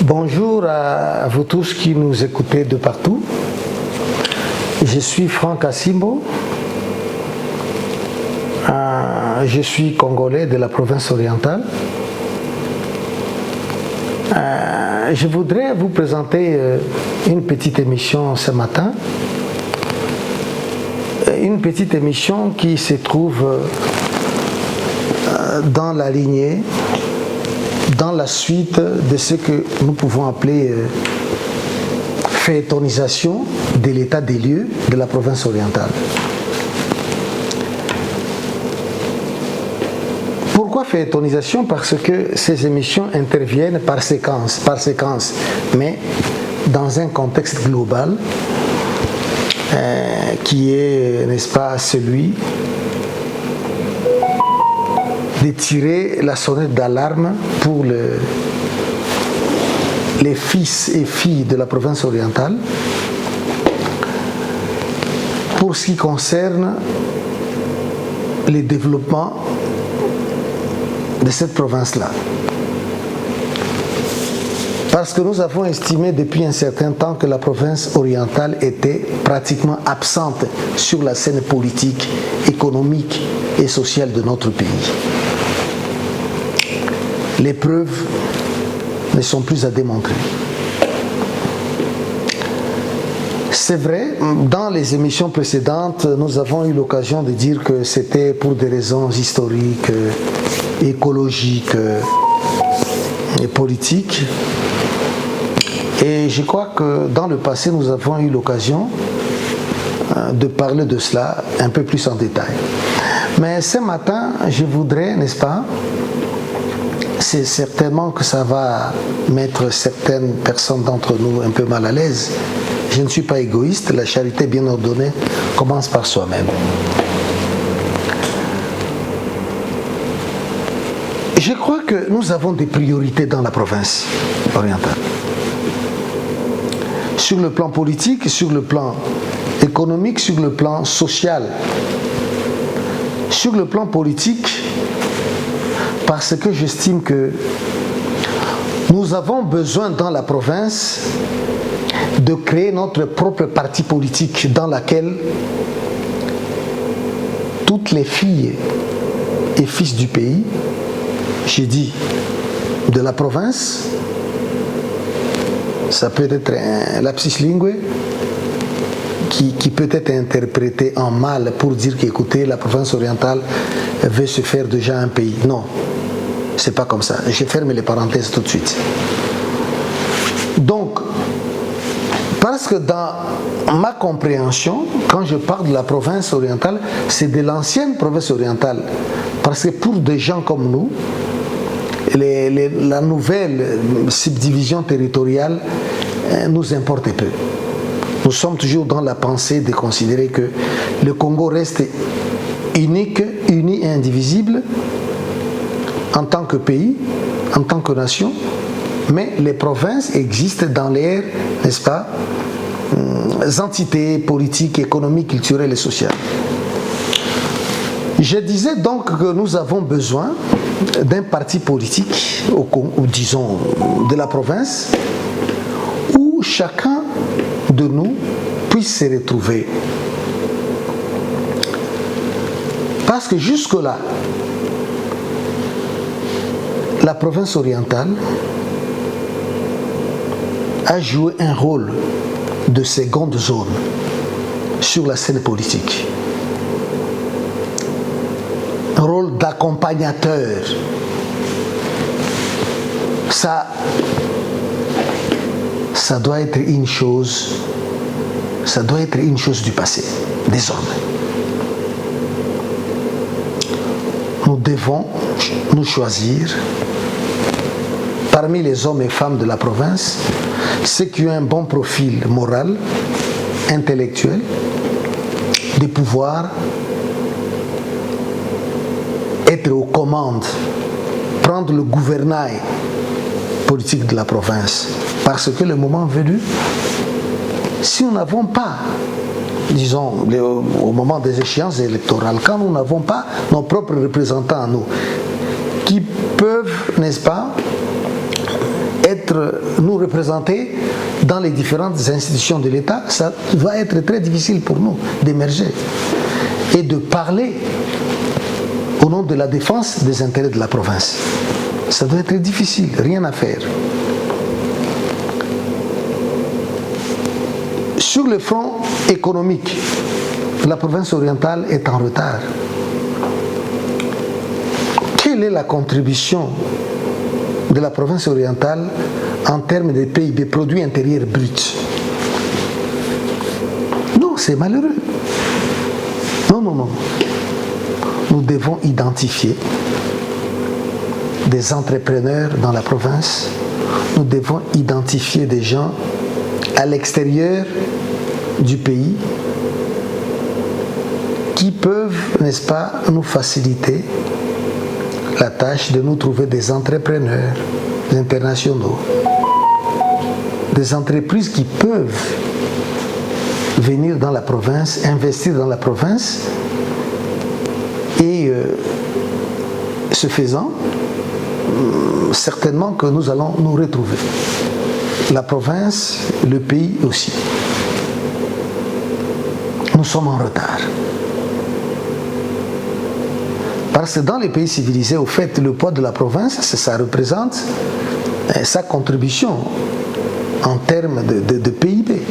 Bonjour à vous tous qui nous écoutez de partout. Je suis Franck Assimbo. Je suis congolais de la province orientale. Je voudrais vous présenter une petite émission ce matin. Une petite émission qui se trouve dans la lignée, dans la suite de ce que nous pouvons appeler feuilletonisation de l'état des lieux de la province orientale. Pourquoi feuilletonisation? Parce que ces émissions interviennent par séquence, mais dans un contexte global qui est, n'est-ce pas, celui de tirer la sonnette d'alarme pour les fils et filles de la province orientale pour ce qui concerne le développement de cette province-là. Parce que nous avons estimé depuis un certain temps que la province orientale était pratiquement absente sur la scène politique, économique et sociale de notre pays. Les preuves ne sont plus à démontrer. C'est vrai, dans les émissions précédentes, nous avons eu l'occasion de dire que c'était pour des raisons historiques, écologiques et politiques. Et je crois que dans le passé, nous avons eu l'occasion de parler de cela un peu plus en détail. Mais ce matin, je voudrais, n'est-ce pas, c'est certainement que ça va mettre certaines personnes d'entre nous un peu mal à l'aise. Je ne suis pas égoïste, la charité bien ordonnée commence par soi-même. Je crois que nous avons des priorités dans la province orientale. Sur le plan politique, sur le plan économique, sur le plan social. Sur le plan politique, parce que j'estime que nous avons besoin dans la province de créer notre propre parti politique dans laquelle toutes les filles et fils du pays, j'ai dit de la province, ça peut être un lapsus linguae qui peut être interprété en mal pour dire qu'écoutez, la province orientale veut se faire déjà un pays. Non, c'est pas comme ça. Je ferme les parenthèses tout de suite. Donc, parce que dans ma compréhension, quand je parle de la province orientale, c'est de l'ancienne province orientale. Parce que pour des gens comme nous, la nouvelle subdivision territoriale nous importe peu. Nous sommes toujours dans la pensée de considérer que le Congo reste unique, uni et indivisible en tant que pays, en tant que nation, mais les provinces existent dans l'air, n'est-ce pas, entités politiques, économiques, culturelles et sociales. Je disais donc que nous avons besoin d'un parti politique, ou disons de la province, où chacun de nous puisse se retrouver. Parce que jusque-là, la province orientale a joué un rôle de seconde zone sur la scène politique. Un rôle d'accompagnateur. Ça doit être une chose, du passé, désormais. Nous devons nous choisir parmi les hommes et femmes de la province ceux qui ont un bon profil moral, intellectuel, de pouvoir être aux commandes, prendre le gouvernail politique de la province. Parce que le moment venu, si nous n'avons pas, disons, au moment des échéances électorales, quand nous n'avons pas nos propres représentants à nous, qui peuvent, n'est-ce pas, nous représenter dans les différentes institutions de l'État, ça va être très difficile pour nous d'émerger et de parler au nom de la défense des intérêts de la province. Ça doit être difficile, rien à faire. Sur le front économique, la province orientale est en retard. Quelle est la contribution de la province orientale en termes de PIB, produit intérieur brut? Non, c'est malheureux. Non. Nous devons identifier des entrepreneurs dans la province. Nous devons identifier des gens à l'extérieur du pays qui peuvent, n'est-ce pas, nous faciliter la tâche de nous trouver des entrepreneurs internationaux, des entreprises qui peuvent venir dans la province, investir dans la province et ce faisant, certainement que nous allons nous retrouver. La province, le pays aussi. Nous sommes en retard. Parce que dans les pays civilisés, au fait, le poids de la province, ça représente sa contribution en termes de PIB.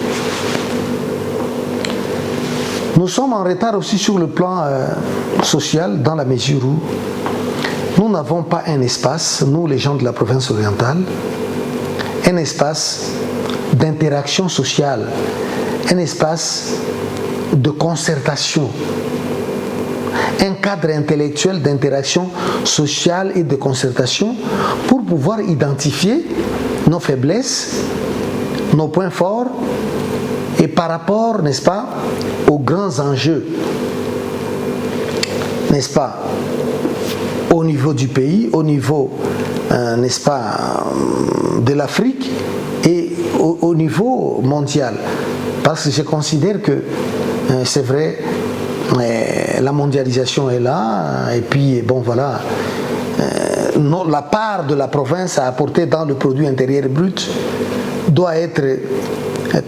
Nous sommes en retard aussi sur le plan social, dans la mesure où nous n'avons pas un espace, nous les gens de la province orientale, un espace d'interaction sociale, un espace de concertation, un cadre intellectuel d'interaction sociale et de concertation pour pouvoir identifier nos faiblesses, nos points forts et par rapport, n'est-ce pas, aux grands enjeux, n'est-ce pas, au niveau du pays, au niveau, n'est-ce pas, de l'Afrique et au niveau mondial. Parce que je considère que c'est vrai, la mondialisation est là, et puis bon voilà, la part de la province à apporter dans le produit intérieur brut doit être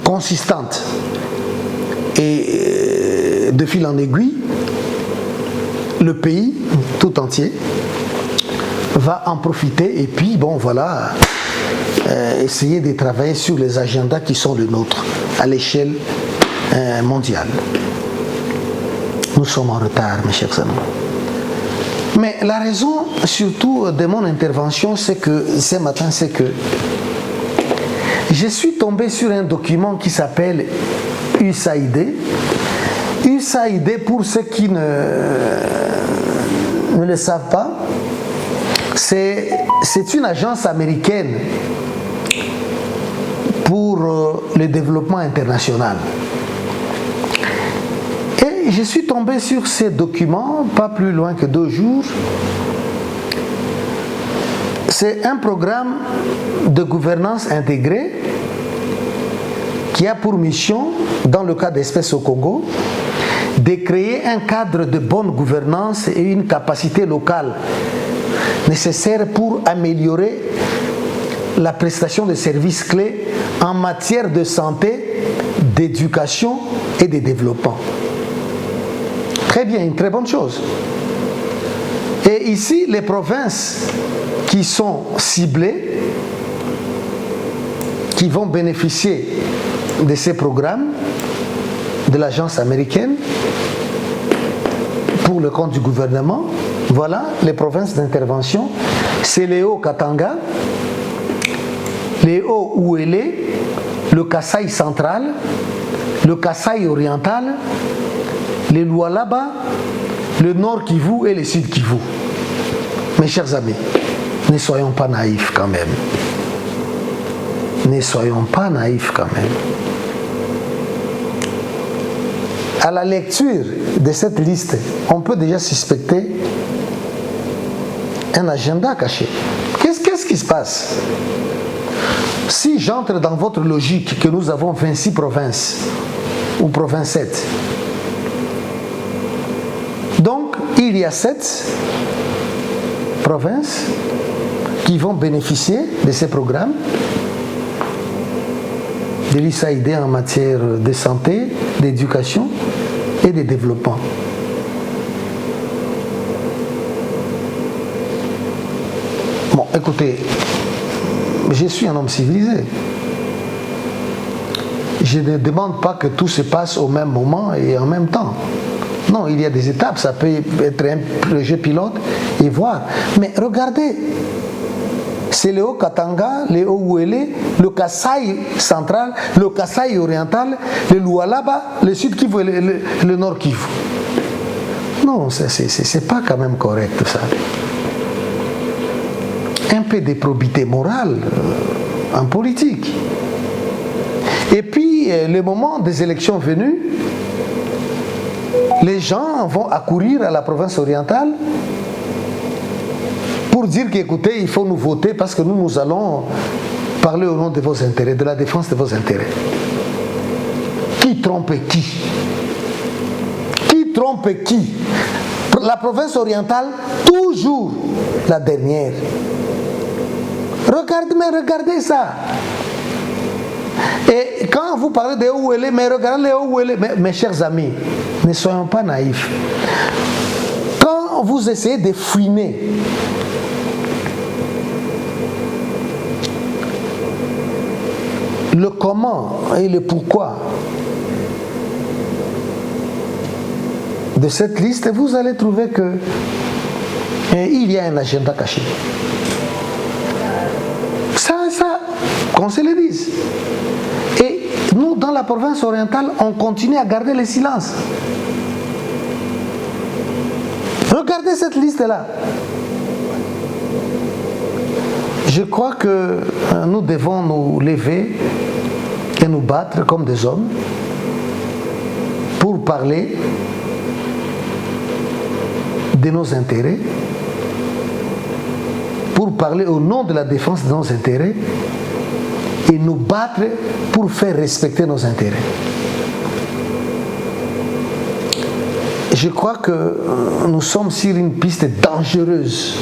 consistante. Et de fil en aiguille, le pays tout entier va en profiter et puis bon voilà, essayer de travailler sur les agendas qui sont les nôtres à l'échelle mondiale. Nous sommes en retard, mes chers amis. Mais la raison surtout de mon intervention, c'est que ce matin, c'est que je suis tombé sur un document qui s'appelle USAID. USAID, pour ceux qui ne le savent pas, c'est une agence américaine pour le développement international. Et je suis tombé sur ces documents, pas plus loin que 2 jours. C'est un programme de gouvernance intégrée qui a pour mission, dans le cas d'espèces au Congo, de créer un cadre de bonne gouvernance et une capacité locale nécessaire pour améliorer la prestation de services clés en matière de santé, d'éducation et de développement. Très bien, une très bonne chose. Et ici, les provinces qui sont ciblées, qui vont bénéficier de ces programmes de l'agence américaine pour le compte du gouvernement, voilà les provinces d'intervention. C'est les Hauts-Katanga, les Hauts-Ouélé, le Kasaï central, le Kasaï oriental, les Lualaba, le Nord Kivu et le Sud Kivu. Mes chers amis, ne soyons pas naïfs quand même. Ne soyons pas naïfs quand même. À la lecture de cette liste, on peut déjà suspecter un agenda caché. Qu'est-ce qui se passe? Si j'entre dans votre logique que nous avons 26 provinces, ou province 7, donc il y a 7 provinces qui vont bénéficier de ces programmes de l'USAID en matière de santé, d'éducation et de développement. Bon, écoutez, je suis un homme civilisé. Je ne demande pas que tout se passe au même moment et en même temps. Non, il y a des étapes, ça peut être un projet pilote et voir. Mais regardez, c'est le Haut-Katanga, le Haut-Ouélé, le Kasaï central, le Kasaï oriental, le Lualaba, le Sud Kivu et le Nord Kivu. Non, c'est pas quand même correct ça. Un peu de probité morale en politique. Et puis, le moment des élections venues, les gens vont accourir à la province orientale pour dire qu'écoutez, il faut nous voter parce que nous allons parler au nom de vos intérêts, de la défense de vos intérêts. Qui trompe qui? Qui trompe qui? La province orientale, toujours la dernière. Regardez ça. Et quand vous parlez de Ouélé, mais regardez les Ouélé, mes chers amis, ne soyons pas naïfs. Quand vous essayez de fouiner le comment et le pourquoi de cette liste, vous allez trouver que il y a un agenda caché. Ça, qu'on se le dise. Et nous, dans la province orientale, on continue à garder le silence. Regardez cette liste-là. Je crois que nous devons nous lever et nous battre comme des hommes pour parler de nos intérêts, pour parler au nom de la défense de nos intérêts et nous battre pour faire respecter nos intérêts. Je crois que nous sommes sur une piste dangereuse,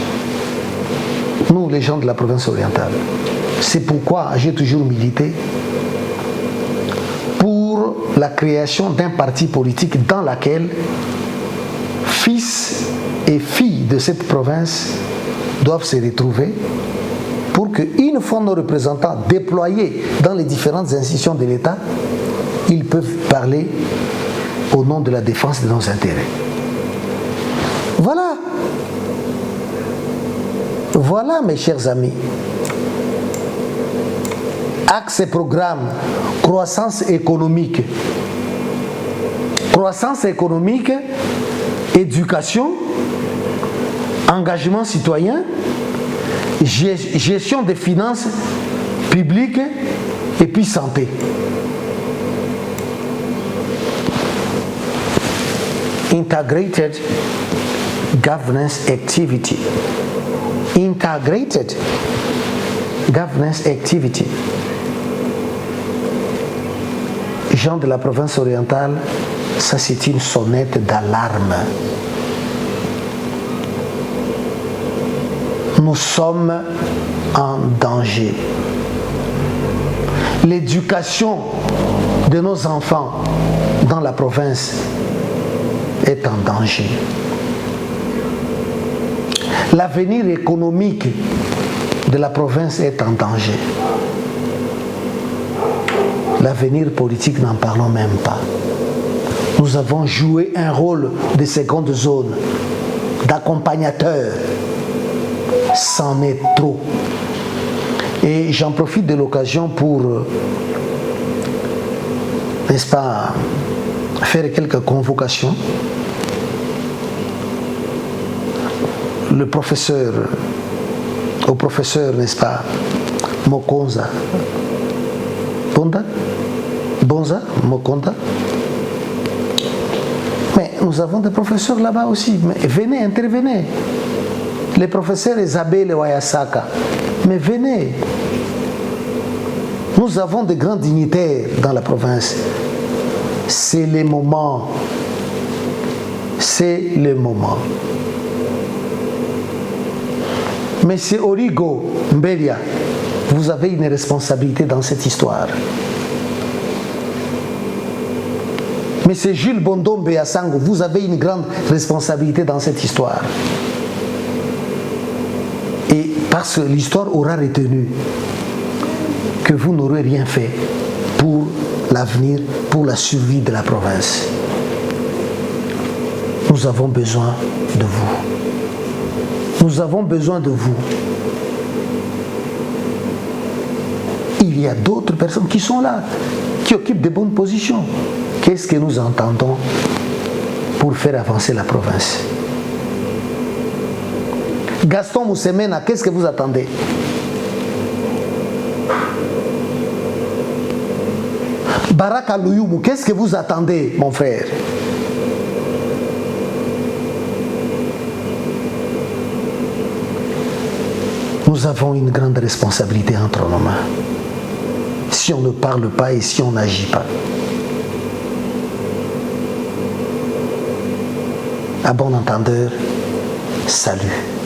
nous les gens de la province orientale. C'est pourquoi j'ai toujours milité pour la création d'un parti politique dans lequel fils et filles de cette province doivent se retrouver pour qu'une fois nos représentants déployés dans les différentes institutions de l'État, ils peuvent parler au nom de la défense de nos intérêts. Voilà. Voilà, mes chers amis. Axe et programme, croissance économique. Croissance économique, éducation, engagement citoyen, gestion des finances publiques et puis santé. Integrated governance activity. Integrated governance activity. Gens de la province orientale, ça c'est une sonnette d'alarme. Nous sommes en danger. L'éducation de nos enfants dans la province est en danger. L'avenir économique de la province est en danger. L'avenir politique, n'en parlons même pas. Nous avons joué un rôle de seconde zone, d'accompagnateur. C'en est trop. Et j'en profite de l'occasion pour, n'est-ce pas, faire quelques convocations. Au professeur, n'est-ce pas, Mokonza, Bonza, Mokonda. Mais nous avons des professeurs là-bas aussi. Mais venez, intervenez. Les professeurs Isabelle Wayasaka. Mais venez. Nous avons de grands dignitaires dans la province. C'est le moment. C'est le moment. Monsieur Origo Mbelia, vous avez une responsabilité dans cette histoire. Monsieur Jules Bondombe Assango, vous avez une grande responsabilité dans cette histoire. Et parce que l'histoire aura retenu que vous n'aurez rien fait pour l'avenir, pour la survie de la province. Nous avons besoin de vous. Nous avons besoin de vous. Il y a d'autres personnes qui sont là, qui occupent de bonnes positions. Qu'est-ce que nous entendons pour faire avancer la province? Gaston Moussemena, qu'est-ce que vous attendez? Baraka Louyou, qu'est-ce que vous attendez, mon frère? Nous avons une grande responsabilité entre nos mains. Si on ne parle pas et si on n'agit pas. À bon entendeur, salut.